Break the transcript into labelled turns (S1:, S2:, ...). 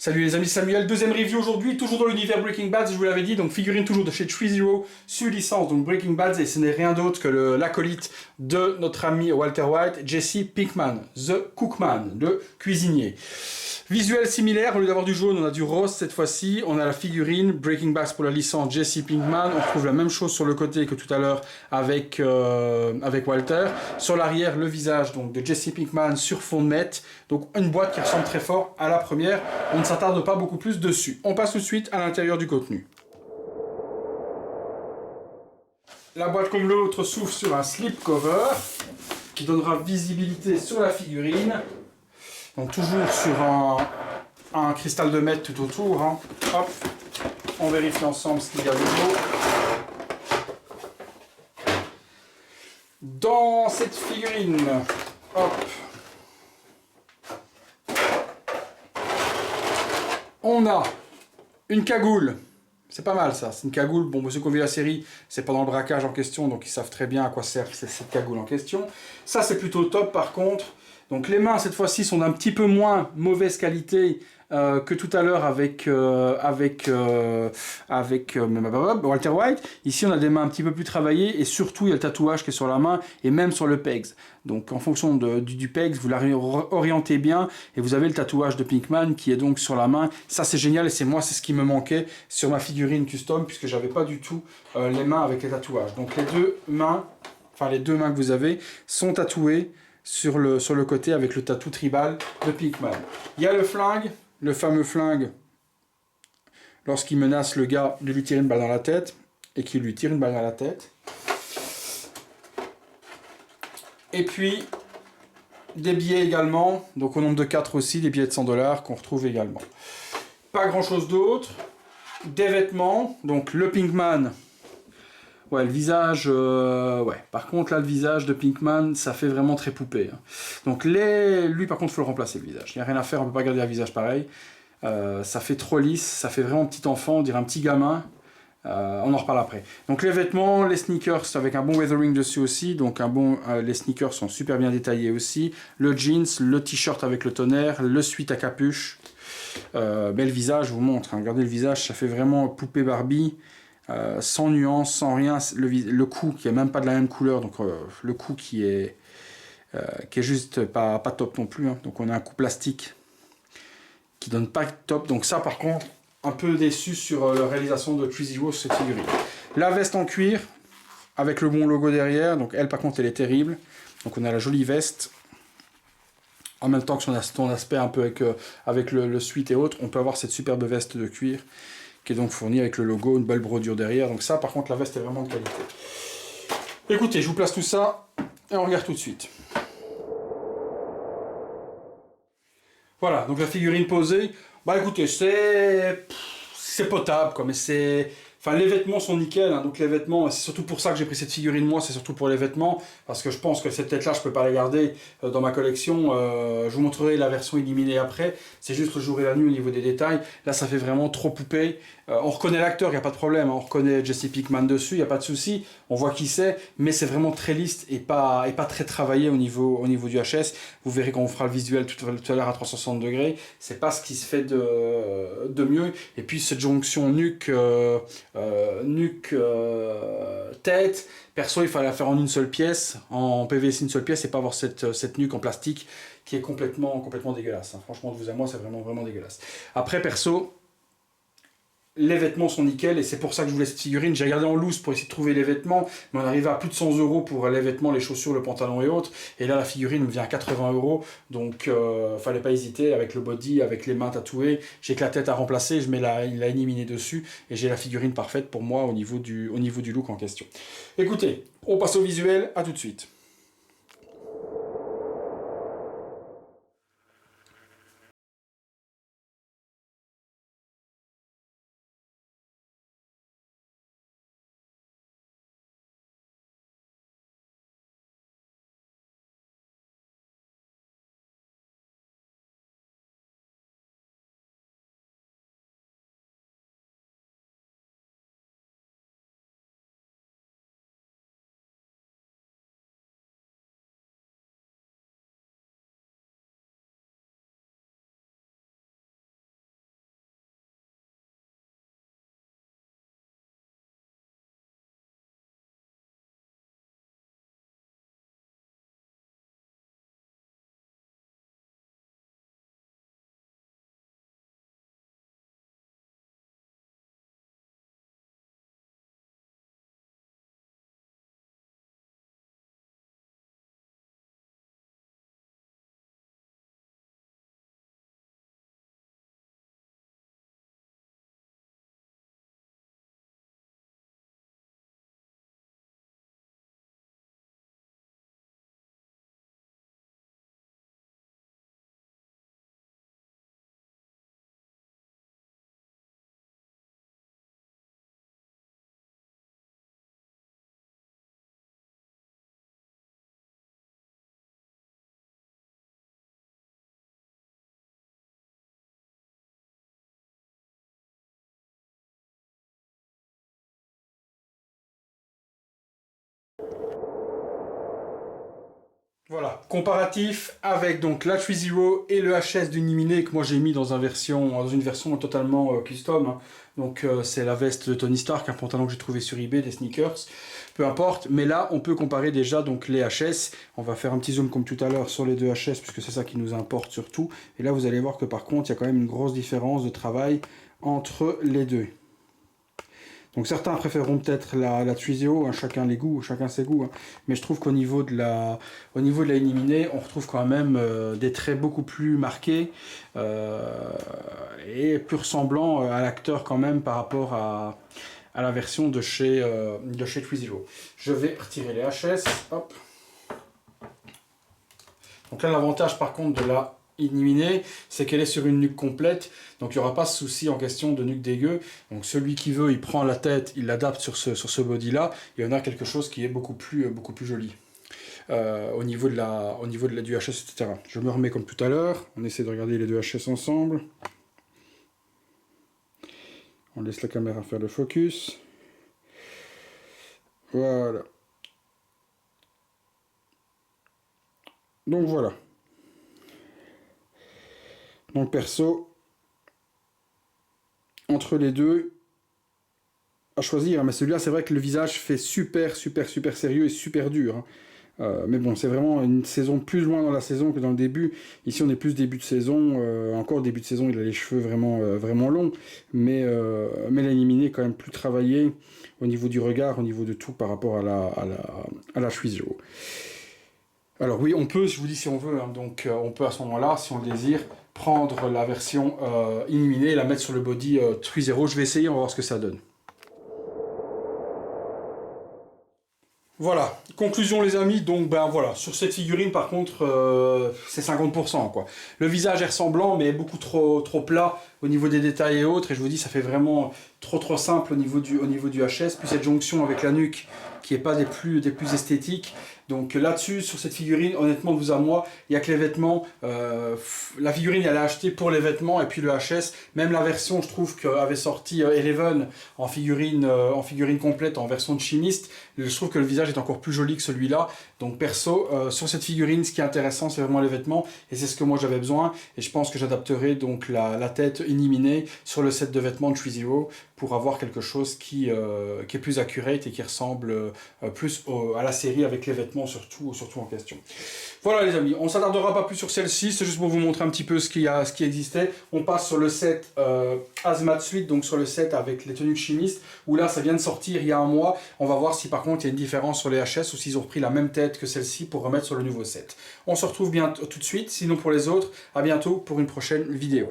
S1: Salut les amis, Samuel, deuxième review aujourd'hui, toujours dans l'univers Breaking Bad, je vous l'avais dit, donc figurine toujours de chez 3-0, sur licence, donc Breaking Bad, et ce n'est rien d'autre que l'acolyte de notre ami Walter White, Jesse Pinkman, The Cookman, le cuisinier. Visuel similaire, au lieu d'avoir du jaune, on a du rose cette fois-ci, on a la figurine, Breaking Bad pour la licence Jesse Pinkman, on retrouve la même chose sur le côté que tout à l'heure avec Walter. Sur l'arrière, le visage donc, de Jesse Pinkman sur fond de mat, donc une boîte qui ressemble très fort à la première, on ne s'attarde pas beaucoup plus dessus. On passe tout de suite à l'intérieur du contenu. La boîte comme l'autre s'ouvre sur un slipcover qui donnera visibilité sur la figurine. Donc toujours sur un cristal de mètre tout autour. Hein. Hop, on vérifie ensemble ce qu'il y a dedans. Dans cette figurine, hop, on a une cagoule. C'est pas mal ça, c'est une cagoule. Bon, ceux qui ont vu la série, c'est pas dans le braquage en question, donc ils savent très bien à quoi sert cette cagoule en question. Ça, c'est plutôt top par contre. Donc les mains, cette fois-ci, sont d'un petit peu moins mauvaise qualité que tout à l'heure avec Walter White. Ici, on a des mains un petit peu plus travaillées et surtout, il y a le tatouage qui est sur la main et même sur le pegs. Donc en fonction du pegs, vous l'orientez bien et vous avez le tatouage de Pinkman qui est donc sur la main. Ça, c'est génial et c'est ce qui me manquait sur ma figurine custom puisque j'avais pas du tout les mains avec les tatouages. Donc les deux mains que vous avez sont tatouées sur le côté avec le tatou tribal de Pinkman. Il y a le flingue, le fameux flingue, lorsqu'il menace le gars de lui tirer une balle dans la tête, et qu'il lui tire une balle dans la tête. Et puis, des billets également, donc au nombre de 4 aussi, des billets de 100 $ qu'on retrouve également. Pas grand chose d'autre. Des vêtements, donc le Pinkman. Ouais, le visage, ouais. Par contre, là, le visage de Pinkman, ça fait vraiment très poupée. Hein. Donc, lui, par contre, il faut le remplacer, le visage. Il n'y a rien à faire, on ne peut pas garder un visage pareil. Ça fait trop lisse, ça fait vraiment petit enfant, on dirait un petit gamin. On en reparle après. Donc, les vêtements, les sneakers avec un bon weathering dessus aussi. Donc, les sneakers sont super bien détaillés aussi. Le jeans, le t-shirt avec le tonnerre, le sweat à capuche. Mais le visage, je vous montre. Hein. Regardez le visage, ça fait vraiment poupée Barbie. Sans nuance, sans rien, le cou qui est même pas de la même couleur, donc le cou qui est juste pas top non plus, hein. Donc on a un cou plastique qui donne pas top, donc ça par contre, un peu déçu sur la réalisation de 3-0 sur cette figurine. La veste en cuir, avec le bon logo derrière, donc elle par contre elle est terrible, donc on a la jolie veste, en même temps que son aspect un peu avec le sweat et autres, on peut avoir cette superbe veste de cuir, qui est donc fourni avec le logo, une belle brodure derrière. Donc ça, par contre, la veste est vraiment de qualité. Écoutez, je vous place tout ça et on regarde tout de suite. Voilà, donc la figurine posée. Bah écoutez, c'est potable, quoi, mais c'est... Enfin, les vêtements sont nickel, hein, donc les vêtements, c'est surtout pour ça que j'ai pris cette figurine, moi, c'est surtout pour les vêtements, parce que je pense que cette tête-là, je peux pas la garder dans ma collection. Je vous montrerai la version éliminée après, c'est juste le jour et la nuit au niveau des détails. Là, ça fait vraiment trop poupée. On reconnaît l'acteur, il n'y a pas de problème, hein, on reconnaît Jesse Pinkman dessus, il n'y a pas de souci, on voit qui c'est, mais c'est vraiment très lisse et pas très travaillé au niveau du HS. Vous verrez quand on fera le visuel tout à l'heure à 360 degrés, c'est pas ce qui se fait de mieux. Et puis cette jonction tête, perso il fallait la faire en une seule pièce, en PVC une seule pièce, et pas avoir cette nuque en plastique qui est complètement dégueulasse. Hein. Franchement, de vous à moi, c'est vraiment dégueulasse. Après, perso, les vêtements sont nickel et c'est pour ça que je voulais cette figurine. J'ai regardé en loose pour essayer de trouver les vêtements, mais on arrivait à plus de 100 € pour les vêtements, les chaussures, le pantalon et autres. Et là, la figurine me vient à 80 €, donc fallait pas hésiter avec le body, avec les mains tatouées. J'ai que la tête à remplacer, je mets la éliminé dessus et j'ai la figurine parfaite pour moi au niveau du look en question. Écoutez, on passe au visuel, à tout de suite. Voilà, comparatif avec donc la Threezero et le HS d'Uniminé que moi j'ai mis dans une version totalement custom. Hein. Donc c'est la veste de Tony Stark, un pantalon que j'ai trouvé sur eBay, des sneakers, peu importe. Mais là, on peut comparer déjà donc les HS. On va faire un petit zoom comme tout à l'heure sur les deux HS puisque c'est ça qui nous importe surtout. Et là, vous allez voir que par contre, il y a quand même une grosse différence de travail entre les deux. Donc certains préféreront peut-être la Threezero, hein, chacun les goûts, chacun ses goûts, hein. Mais je trouve qu'au niveau de la Uniminé, on retrouve quand même des traits beaucoup plus marqués et plus ressemblants à l'acteur quand même par rapport à la version de chez Threezero. Je vais retirer les HS, hop. Donc là l'avantage par contre de la Uniminé, c'est qu'elle est sur une nuque complète, donc il n'y aura pas de souci en question de nuque dégueu. Donc celui qui veut, il prend la tête, il l'adapte sur ce body là, et on a quelque chose qui est beaucoup plus joli au niveau du HS, etc. Je me remets comme tout à l'heure, on essaie de regarder les deux HS ensemble. On laisse la caméra faire le focus. Voilà. Donc voilà. Donc perso, entre les deux, à choisir, mais celui-là c'est vrai que le visage fait super sérieux et super dur. Hein. Mais bon, c'est vraiment une saison plus loin dans la saison que dans le début. Ici on est plus début de saison, encore début de saison, il a les cheveux vraiment longs, mais l'Uniminé est quand même plus travaillé au niveau du regard, au niveau de tout par rapport à la Threezero. Alors oui, on peut, je vous dis si on veut, hein, donc on peut à ce moment-là, si on le désire, prendre la version Uniminé et la mettre sur le body Threezero. Je vais essayer, on va voir ce que ça donne. Voilà, conclusion les amis, donc ben voilà, sur cette figurine par contre c'est 50% quoi. Le visage est ressemblant mais beaucoup trop plat au niveau des détails et autres, et je vous dis ça fait vraiment trop simple au niveau du HS, puis cette jonction avec la nuque qui est pas des plus esthétiques. Donc là-dessus, sur cette figurine, honnêtement, de vous à moi, il n'y a que les vêtements. La figurine, elle a acheté pour les vêtements, et puis le HS, même la version, je trouve, qu'avait sorti Eleven en figurine complète, en version de chimiste, je trouve que le visage est encore plus joli que celui-là. Donc perso, sur cette figurine, ce qui est intéressant, c'est vraiment les vêtements, et c'est ce que moi j'avais besoin, et je pense que j'adapterai donc la tête Uniminé sur le set de vêtements de Threezero pour avoir quelque chose qui est plus accurate et qui ressemble plus à la série avec les vêtements surtout en question. Voilà les amis, on ne s'attardera pas plus sur celle-ci, c'est juste pour vous montrer un petit peu ce qui existait. On passe sur le set Hazmat Suite, donc sur le set avec les tenues de chimiste, où là ça vient de sortir il y a un mois. On va voir si par contre il y a une différence sur les HS ou s'ils ont repris la même tête que celle-ci pour remettre sur le nouveau set. On se retrouve bientôt tout de suite, sinon pour les autres, à bientôt pour une prochaine vidéo.